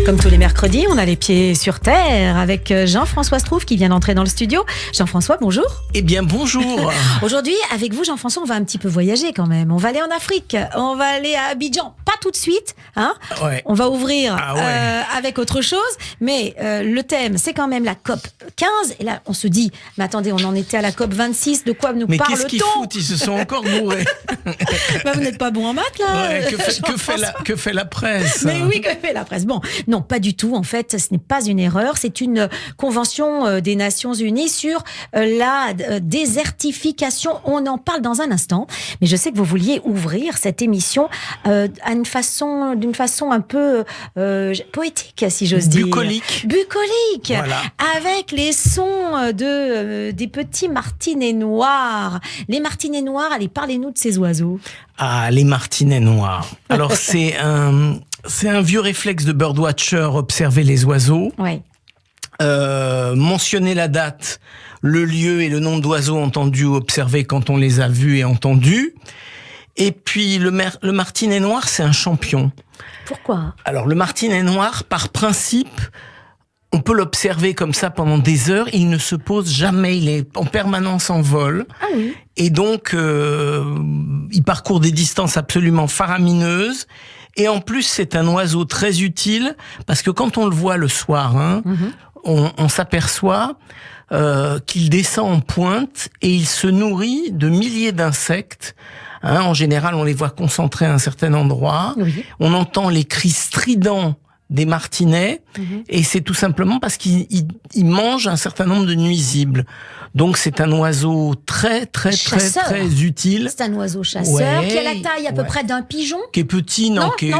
Comme tous les mercredis, on a les pieds sur terre avec Jean-François Strouf qui vient d'entrer dans le studio. Jean-François, bonjour. Eh bien, bonjour. Aujourd'hui, avec vous, Jean-François, on va un petit peu voyager quand même. On va aller en Afrique, on va aller à Abidjan. Pas tout de suite, hein. Ouais. On va ouvrir avec autre chose. Mais le thème, c'est quand même la COP 15. Et là, on se dit, mais attendez, on en était à la COP 26. De quoi nous Mais parle-t-on? qu'est-ce qu'ils foutent? Ils se sont encore bourrés. Bah, vous n'êtes pas bon en maths, là. Ouais, que fait la presse? Mais oui, que fait la presse? Bon, non, pas du tout. En fait, ce n'est pas une erreur. C'est une convention des Nations Unies sur la désertification. On en parle dans un instant. Mais je sais que vous vouliez ouvrir cette émission d'une façon un peu poétique, si j'ose dire. Bucolique. Voilà. Avec les sons des petits martinets noirs. Les martinets noirs, allez, parlez-nous de ces oiseaux. Ah, les martinets noirs. Alors, c'est un vieux réflexe de birdwatcher, observer les oiseaux. Ouais. Mentionner la date, le lieu et le nombre d'oiseaux entendus ou observés quand on les a vus et entendus. Et puis, le martinet noir, c'est un champion. Pourquoi? Alors, le martinet noir, par principe, on peut l'observer comme ça pendant des heures. Il ne se pose jamais. Il est en permanence en vol. Ah oui. Et donc, il parcourt des distances absolument faramineuses. Et en plus, c'est un oiseau très utile parce que quand on le voit le soir, on s'aperçoit qu'il descend en pointe et il se nourrit de milliers d'insectes. En général, on les voit concentrés à un certain endroit. Oui. On entend les cris stridents des martinets, et c'est tout simplement parce qu'il mange un certain nombre de nuisibles. Donc c'est un oiseau très utile. C'est un oiseau chasseur qui a la taille à peu près d'un pigeon. Qui est petit,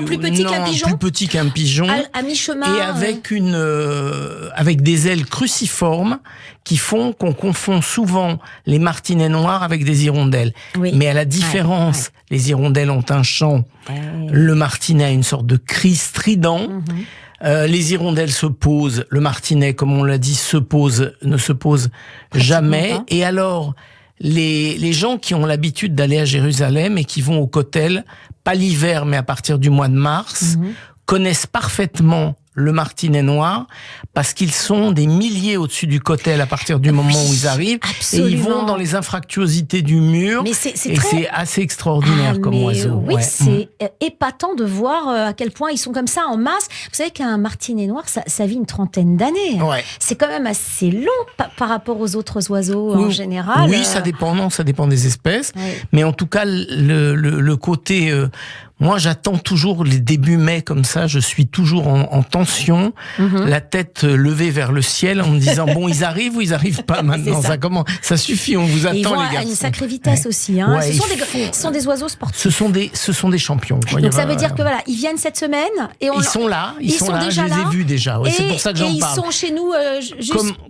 plus petit qu'un pigeon. Plus petit qu'un pigeon. À mi-chemin. Et avec des ailes cruciformes qui font qu'on confond souvent les martinets noirs avec des hirondelles. Oui. Mais à la différence, les hirondelles ont un chant. Le martinet a une sorte de cri strident. Les hirondelles se posent, le martinet, comme on l'a dit, ne se pose jamais. Pas. Et alors, les gens qui ont l'habitude d'aller à Jérusalem et qui vont au Kotel, pas l'hiver, mais à partir du mois de mars, connaissent parfaitement le martinet noir, parce qu'ils sont des milliers au-dessus du Kotel à partir du moment où ils arrivent. Absolument. Et ils vont dans les infractuosités du mur. Mais c'est assez extraordinaire comme oiseau. Oui, c'est épatant de voir à quel point ils sont comme ça en masse. Vous savez qu'un martinet noir, ça vit une trentaine d'années. Ouais. C'est quand même assez long par rapport aux autres oiseaux en général. Oui, ça dépend des espèces. Ouais. Mais en tout cas, le côté... moi, j'attends toujours les débuts mai comme ça. Je suis toujours en tension, la tête levée vers le ciel, en me disant bon, ils arrivent ou ils arrivent pas maintenant. Ça suffit, on vous attend, et ils vont les garçons. à une sacrée vitesse aussi. Hein. Ouais, ce sont des oiseaux sportifs. Ce sont des champions. Quoi. Donc ça veut dire que voilà, ils viennent cette semaine et ils sont là. Ils sont déjà je les ai vus déjà. Ouais, c'est pour ça que j'en parle. Ils sont chez nous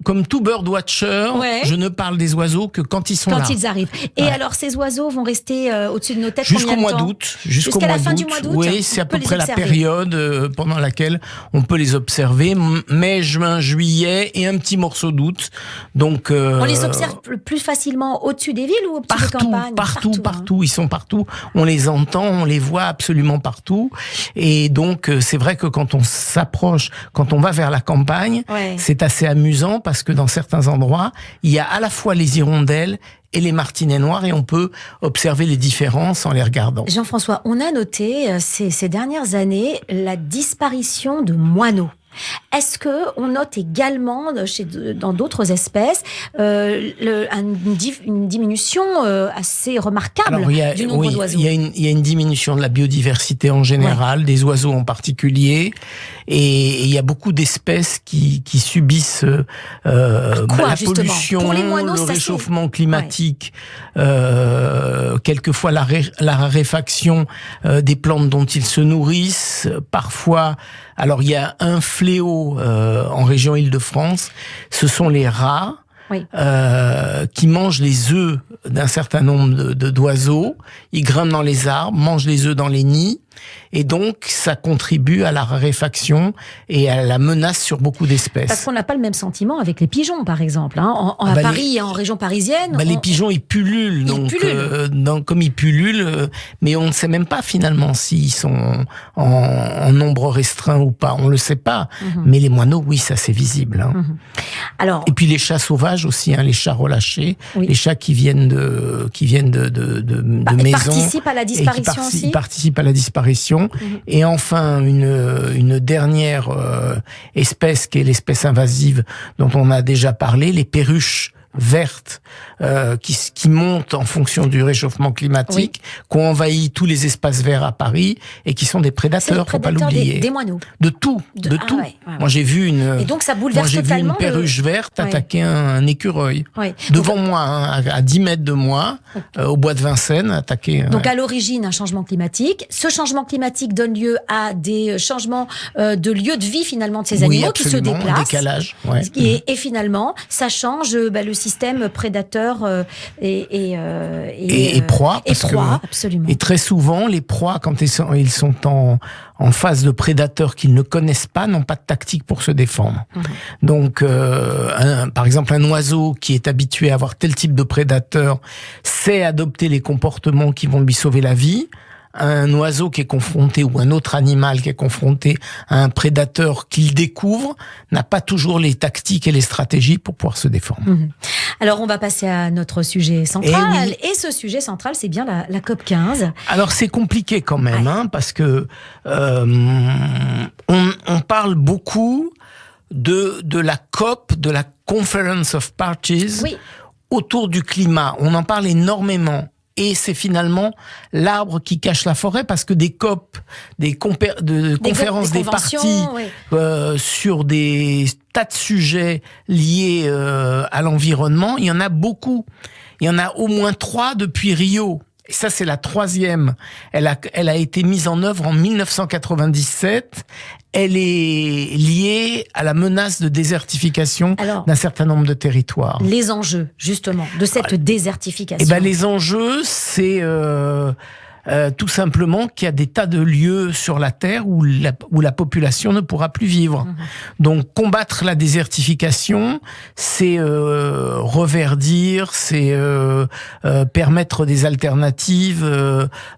comme tout birdwatcher. Je ne parle des oiseaux que quand ils sont là. Quand ils arrivent. Et alors ces oiseaux vont rester au-dessus de nos têtes jusqu'au combien de mois temps? d'août. Jusqu'à la fin du mois d'août. Oui, c'est à peu près la période pendant laquelle on peut les observer. Mai, juin, juillet et un petit morceau d'août. Donc on les observe plus facilement au-dessus des villes ou au-dessus des campagnes? Partout. Ils sont partout. On les entend, on les voit absolument partout. Et donc c'est vrai que quand on s'approche, quand on va vers la campagne, c'est assez amusant parce que dans certains endroits, il y a à la fois les hirondelles et les martinets noirs, et on peut observer les différences en les regardant. Jean-François, on a noté ces dernières années la disparition de moineaux. Est-ce que on note également dans d'autres espèces une diminution assez remarquable du nombre d'oiseaux? Il y a une diminution de la biodiversité en général, des oiseaux en particulier, et il y a beaucoup d'espèces qui subissent la pollution, le réchauffement climatique, quelquefois la raréfaction des plantes dont ils se nourrissent, parfois. Alors il y a un fléau en région Île-de-France, ce sont les rats. Qui mangent les œufs d'un certain nombre d'oiseaux. Ils grimpent dans les arbres, mangent les œufs dans les nids. et donc ça contribue à la raréfaction et à la menace sur beaucoup d'espèces. Parce qu'on n'a pas le même sentiment avec les pigeons, par exemple. À Paris et en région parisienne. Les pigeons, ils pullulent. Comme ils pullulent, mais on ne sait même pas finalement s'ils sont en nombre restreint ou pas. On le sait pas. Mais les moineaux, oui, ça c'est visible. Alors, et puis les chats sauvages aussi, les chats relâchés, les chats qui viennent de maisons. Ils participent à la disparition aussi. Ils participent à la disparition. Et enfin, une dernière espèce qui est l'espèce invasive dont on a déjà parlé, les perruches vertes qui montent en fonction du réchauffement climatique, qui ont envahi tous les espaces verts à Paris et qui sont des prédateurs, faut pas l'oublier. Des moineaux. De tout. Moi j'ai vu une. Et donc ça bouleverse totalement. Une perruche verte attaquer un écureuil devant moi, à 10 mètres de moi, au bois de Vincennes, attaquer. Donc à l'origine un changement climatique. Ce changement climatique donne lieu à des changements de lieu de vie finalement de ces animaux qui se déplacent. Décalage. Et finalement ça change le système prédateur et proie. Absolument. Et très souvent, les proies, quand ils sont en phase de prédateurs qu'ils ne connaissent pas, n'ont pas de tactique pour se défendre. Donc, par exemple, un oiseau qui est habitué à avoir tel type de prédateur sait adopter les comportements qui vont lui sauver la vie. Un oiseau qui est confronté ou un autre animal qui est confronté à un prédateur qu'il découvre n'a pas toujours les tactiques et les stratégies pour pouvoir se défendre. Alors on va passer à notre sujet central et ce sujet central c'est bien la COP 15. Alors c'est compliqué quand même parce que on parle beaucoup de la COP, de la Conference of Parties autour du climat. On en parle énormément. Et c'est finalement l'arbre qui cache la forêt parce que des COP, des conférences des parties sur des tas de sujets liés à l'environnement, il y en a beaucoup. Il y en a au moins 3 depuis Rio. Et ça, c'est la 3e. Elle a été mise en œuvre en 1997. Elle est liée à la menace de désertification d'un certain nombre de territoires. Les enjeux, justement, de cette désertification. Les enjeux, c'est tout simplement qu'il y a des tas de lieux sur la Terre où la population ne pourra plus vivre. Donc, combattre la désertification, c'est reverdir, c'est permettre des alternatives,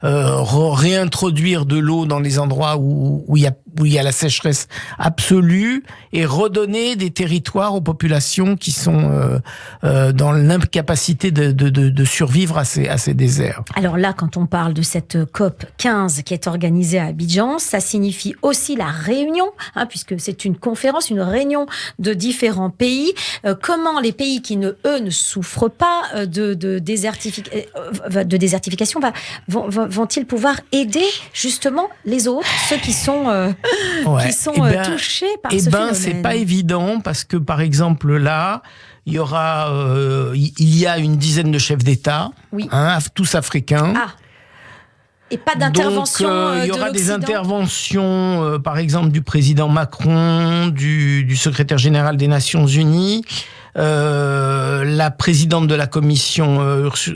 réintroduire de l'eau dans les endroits où il y a la sécheresse absolue et redonner des territoires aux populations qui sont dans l'incapacité de survivre à ces déserts. Alors là, quand on parle de cette COP 15 qui est organisée à Abidjan, ça signifie aussi la réunion, puisque c'est une conférence, une réunion de différents pays. Comment les pays qui ne souffrent pas de désertification vont-ils pouvoir aider justement les autres, ceux qui sont touchés par ce phénomène? C'est pas évident parce que par exemple là, il y a une dizaine de chefs d'État, tous africains. Et pas d'intervention il y aura des interventions, par exemple, du président Macron, du secrétaire général des Nations Unies, la présidente de la Commission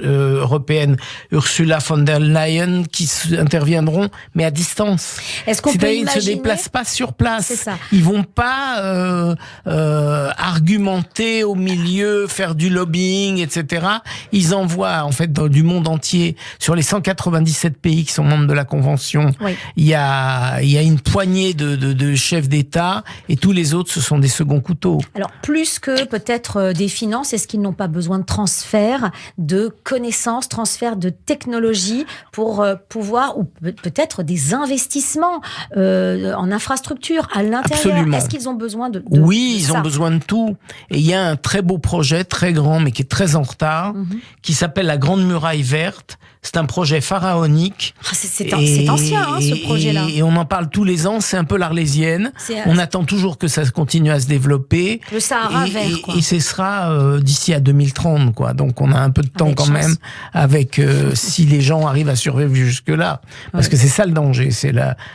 européenne, Ursula von der Leyen, qui interviendront, mais à distance. Est-ce qu'on peut imaginer... Ils ne se déplacent pas sur place. C'est ça. Ils vont pas argumenter au milieu, faire du lobbying, etc. Ils envoient, en fait, du monde entier, sur les 197 pays qui sont membres de la Convention, il y a une poignée de chefs d'État, et tous les autres, ce sont des seconds couteaux. Alors, plus que peut-être des finances, est-ce qu'ils n'ont pas besoin de transfert de connaissances, transfert de technologies pour pouvoir, ou peut-être des investissements en infrastructure à l'intérieur? Absolument. Est-ce qu'ils ont besoin de ils ont besoin de tout. Et il y a un très beau projet, très grand, mais qui est très en retard, qui s'appelle la Grande Muraille Verte. C'est un projet pharaonique. C'est ancien, ce projet-là. Et on en parle tous les ans, c'est un peu l'Arlésienne. On attend toujours que ça continue à se développer. Le Sahara vert, quoi. Et ce sera d'ici à 2030, quoi. Donc on a un peu de temps quand même, avec si les gens arrivent à survivre jusque-là. Parce que c'est ça le danger, c'est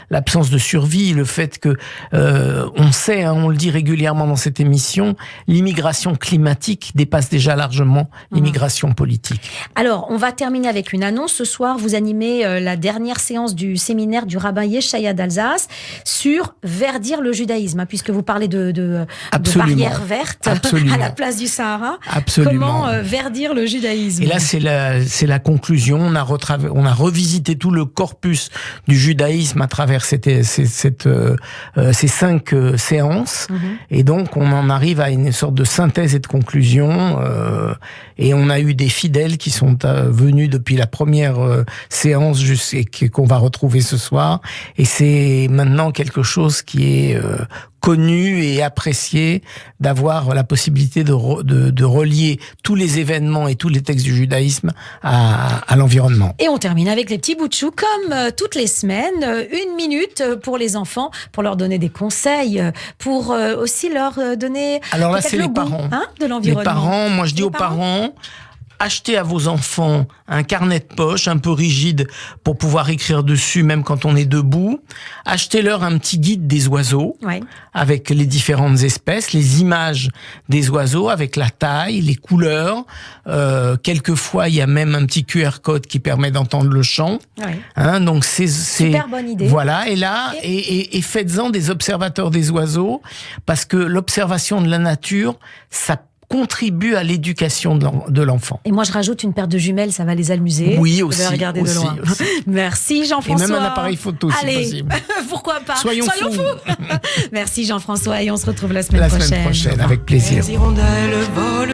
l'absence de survie, le fait que, on sait, on le dit régulièrement dans cette émission, l'immigration climatique dépasse déjà largement l'immigration politique. Alors, on va terminer avec une annonce. annonce ce soir, vous animez la dernière séance du séminaire du rabbin Yeshaya d'Alsace sur verdir le judaïsme, puisque vous parlez de barrières vertes à la place du Sahara. Absolument. Comment verdir le judaïsme? Et là, c'est la conclusion. On a revisité tout le corpus du judaïsme à travers ces 5 séances. Et donc, on en arrive à une sorte de synthèse et de conclusion. Et on a eu des fidèles qui sont venus depuis la première séance qu'on va retrouver ce soir. Et c'est maintenant quelque chose qui est connu et apprécié, d'avoir la possibilité de relier tous les événements et tous les textes du judaïsme à l'environnement. Et on termine avec les petits bouts de chou, comme toutes les semaines, 1 minute pour les enfants, pour leur donner des conseils, pour aussi leur donner alors là, c'est les parents, de l'environnement. Les parents, moi je dis aux parents, achetez à vos enfants un carnet de poche un peu rigide pour pouvoir écrire dessus même quand on est debout. Achetez-leur un petit guide des oiseaux avec les différentes espèces, les images des oiseaux avec la taille, les couleurs. Quelquefois, il y a même un petit QR code qui permet d'entendre le chant. Donc c'est super bonne idée. Voilà, et là et faites-en des observateurs des oiseaux, parce que l'observation de la nature, ça contribue à l'éducation de l'enfant. Et moi, je rajoute une paire de jumelles, ça va les amuser. Oui, aussi. Vous regarder de loin. Aussi. Merci Jean-François. Et même un appareil photo, si possible. Pourquoi pas. Soyons fous. Merci Jean-François, et on se retrouve la semaine prochaine. La semaine prochaine, avec plaisir.